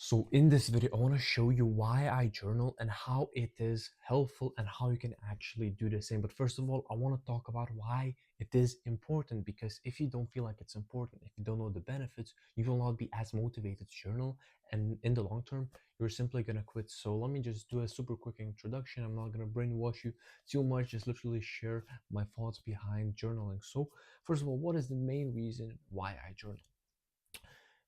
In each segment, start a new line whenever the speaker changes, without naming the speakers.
So in this video, I want to show you why I journal and how it is helpful and how you can actually do the same. But first of all, I want to talk about why it is important, because if you don't feel like it's important, if you don't know the benefits, you will not be as motivated to journal. And in the long term, you're simply going to quit. So let me just do a super quick introduction. I'm not going to brainwash you too much, just literally share my thoughts behind journaling. So first of all, what is the main reason why I journal?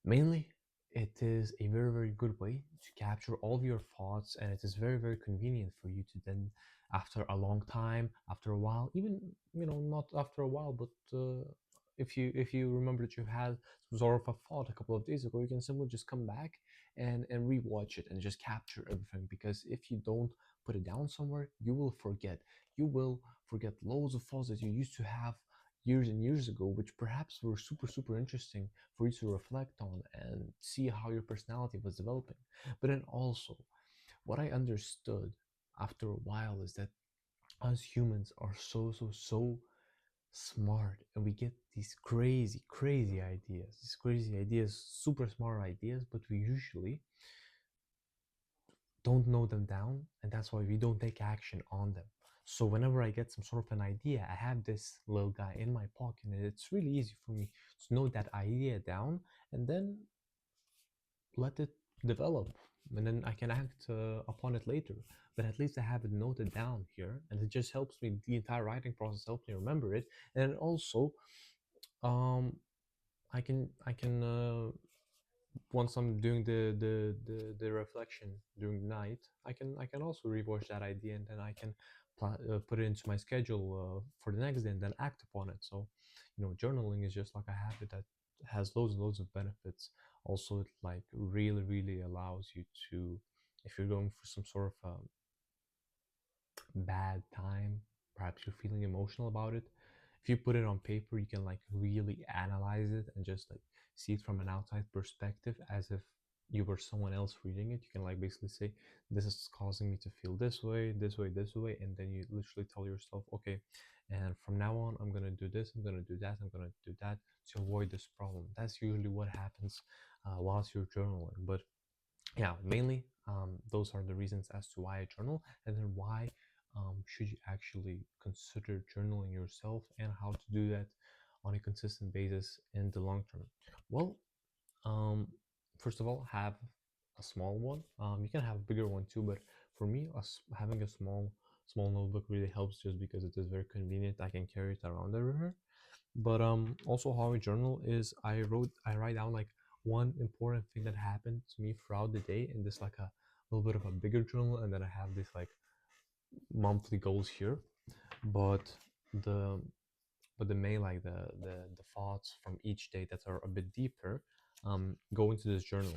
Mainly, it is a very, very good way to capture all of your thoughts, and it is very, very convenient for you to then, after a long time, after a while, even not after a while, but if you remember that you had some sort of a thought a couple of days ago, you can simply just come back and rewatch it and just capture everything. Because if you don't put it down somewhere, you will forget. You will forget loads of thoughts that you used to have years and years ago, which perhaps were super, super interesting for you to reflect on and see how your personality was developing. But then also, what I understood after a while is that us humans are so smart, and we get these crazy ideas, super smart ideas, but we usually don't know them down, and that's why we don't take action on them. So whenever I get some sort of an idea, I have this little guy in my pocket, and it's really easy for me to note that idea down and then let it develop, and then I can act upon it later. But at least I have it noted down here, and it just helps me. The entire writing process helps me remember it, and also, um, I can once I'm doing the reflection during the night, I can also rewatch that idea, and then I can put it into my schedule for the next day and then act upon it. So, journaling is just like a habit that has loads and loads of benefits. Also, it like really allows you to, if you're going for some sort of bad time, perhaps you're feeling emotional about it, if you put it on paper, you can like really analyze it and just like see it from an outside perspective, as if you were someone else reading it. You can like basically say, this is causing me to feel this way, this way, this way, and then you literally tell yourself, okay, and from now on, I'm gonna do this, I'm gonna do that, I'm gonna do that to avoid this problem. That's usually what happens whilst you're journaling. But yeah, mainly those are the reasons as to why I journal, and then why should you actually consider journaling yourself, and how to do that on a consistent basis in the long term. Well, um, first of all, have a small one. You can have a bigger one too, but for me, having a small notebook really helps, just because it is very convenient. I can carry it around everywhere. But also, how I journal is I write down like one important thing that happened to me throughout the day in this like a little bit of a bigger journal, and then I have this like monthly goals here. But the the main, like the thoughts from each day that are a bit deeper, go into this journal.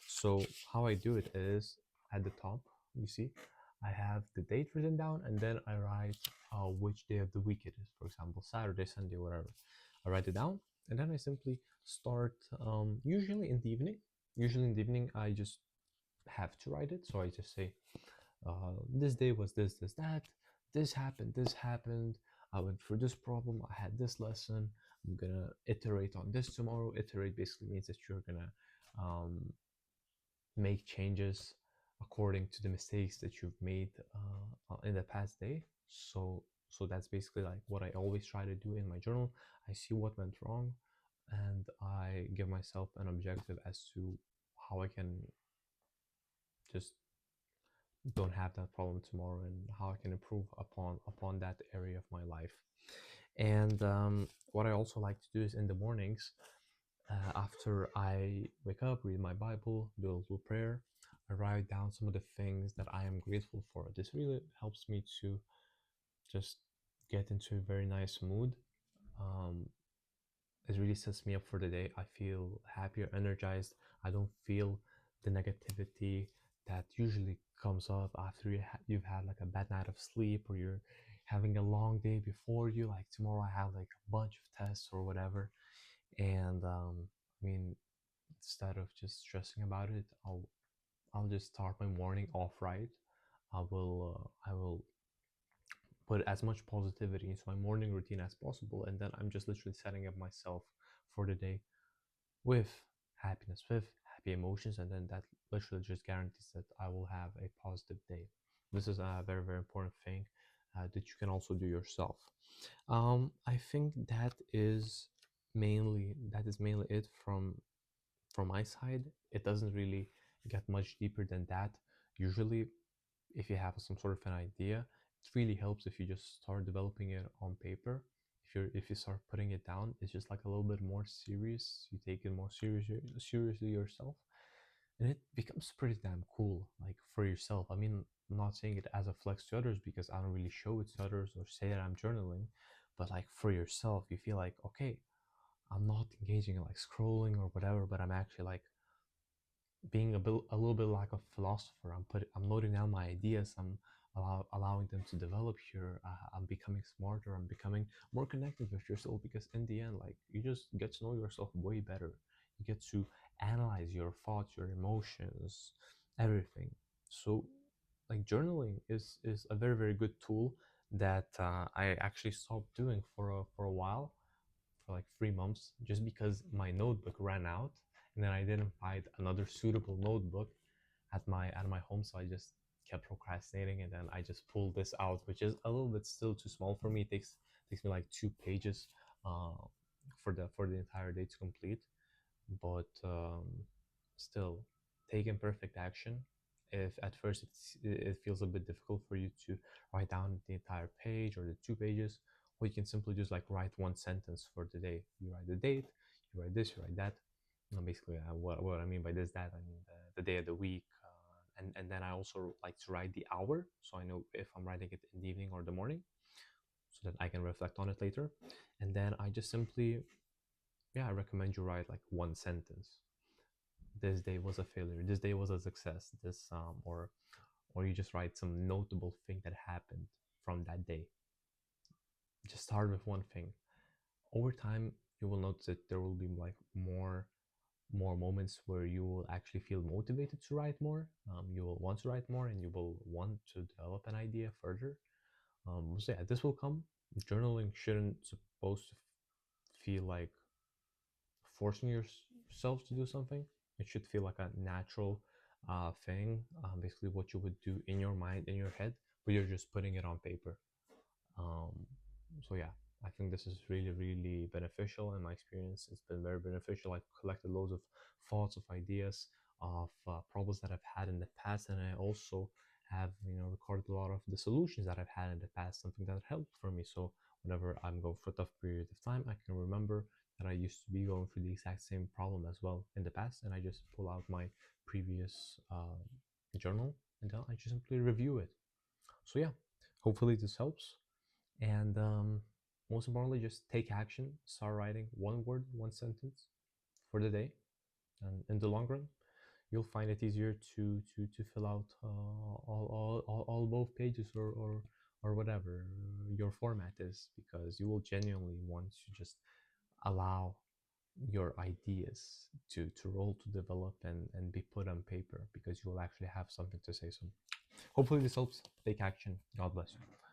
So how I do it is, at the top, you see, I have the date written down, and then I write which day of the week it is. For example, Saturday, Sunday, whatever. I write it down, and then I simply start. Usually in the evening. Usually in the evening, I just have to write it. So I just say, this day was this, that, this happened, this happened. I went through this problem. I had this lesson. I'm gonna iterate on this tomorrow. Iterate basically means that you're gonna um, make changes according to the mistakes that you've made in the past day. So that's basically like what I always try to do in my journal. I see what went wrong, and I give myself an objective as to how I can just don't have that problem tomorrow, and how I can improve upon that area of my life. And what I also like to do is in the mornings, after I wake up, read my Bible, do a little prayer, I write down some of the things that I am grateful for. This really helps me to just get into a very nice mood. Um, it really sets me up for the day. I feel happier, energized. I don't feel the negativity that usually comes up after you've had like a bad night of sleep, or you're having a long day before you. Like tomorrow, I have like a bunch of tests or whatever, and I mean, instead of just stressing about it, I'll just start my morning off right. I will put as much positivity into my morning routine as possible, and then I'm just literally setting up myself for the day with happiness, with happy emotions, and then that literally just guarantees that I will have a positive day. This is a very, very important thing that you can also do yourself. I think that is mainly it from my side. It doesn't really get much deeper than that. Usually, if you have some sort of an idea, it really helps if you just start developing it on paper. If you start putting it down, it's just like a little bit more serious. You take it more seriously yourself, and it becomes pretty damn cool, like for yourself. I mean, I'm not saying it as a flex to others because I don't really show it to others or say that I'm journaling, but like for yourself, you feel like, okay, I'm not engaging in like scrolling or whatever, but I'm actually like being a little bit like a philosopher. I'm noting down my ideas. I'm allowing them to develop here. I'm becoming smarter. I'm becoming more connected with yourself, because in the end, like, you just get to know yourself way better. You get to analyze your thoughts, your emotions, everything. So, like, journaling is a very, very good tool that I actually stopped doing for a while, for like 3 months, just because my notebook ran out, and then I didn't find another suitable notebook at my home, so I just kept procrastinating, and then I just pulled this out, which is a little bit still too small for me. It takes me like 2 pages uh, for the entire day to complete, but still, take imperfect action. If at first it feels a bit difficult for you to write down the entire page or the 2 pages, or you can simply just like write one sentence for the day. You write the date, you write this, you write that. Basically, what I mean by this, that I mean the day of the week, and then I also like to write the hour, so I know if I'm writing it in the evening or the morning, so that I can reflect on it later. And then I just simply, yeah, I recommend you write like one sentence. This day was a failure. This day was a success. Or you just write some notable thing that happened from that day. Just start with one thing. Over time, you will notice that there will be like more moments where you will actually feel motivated to write more. You will want to write more, and you will want to develop an idea further. So yeah, this will come. Journaling shouldn't supposed to feel like forcing yourself to do something. It should feel like a natural thing, basically what you would do in your mind, in your head, but you're just putting it on paper. Um, so yeah, I think this is really, really beneficial. In my experience, it's been very beneficial. I've collected loads of thoughts, of ideas, of problems that I've had in the past, and I also have, recorded a lot of the solutions that I've had in the past, something that helped for me. So whenever I'm going through a tough period of time, I can remember that I used to be going through the exact same problem as well in the past, and I just pull out my previous journal, and then I just simply review it. So yeah, hopefully this helps. And most importantly, just take action. Start writing one word, one sentence for the day, and in the long run, you'll find it easier to fill out all both pages, or whatever your format is, because you will genuinely want to just allow your ideas to roll, to develop, and be put on paper, because you will actually have something to say. So hopefully this helps. Take action. God bless you.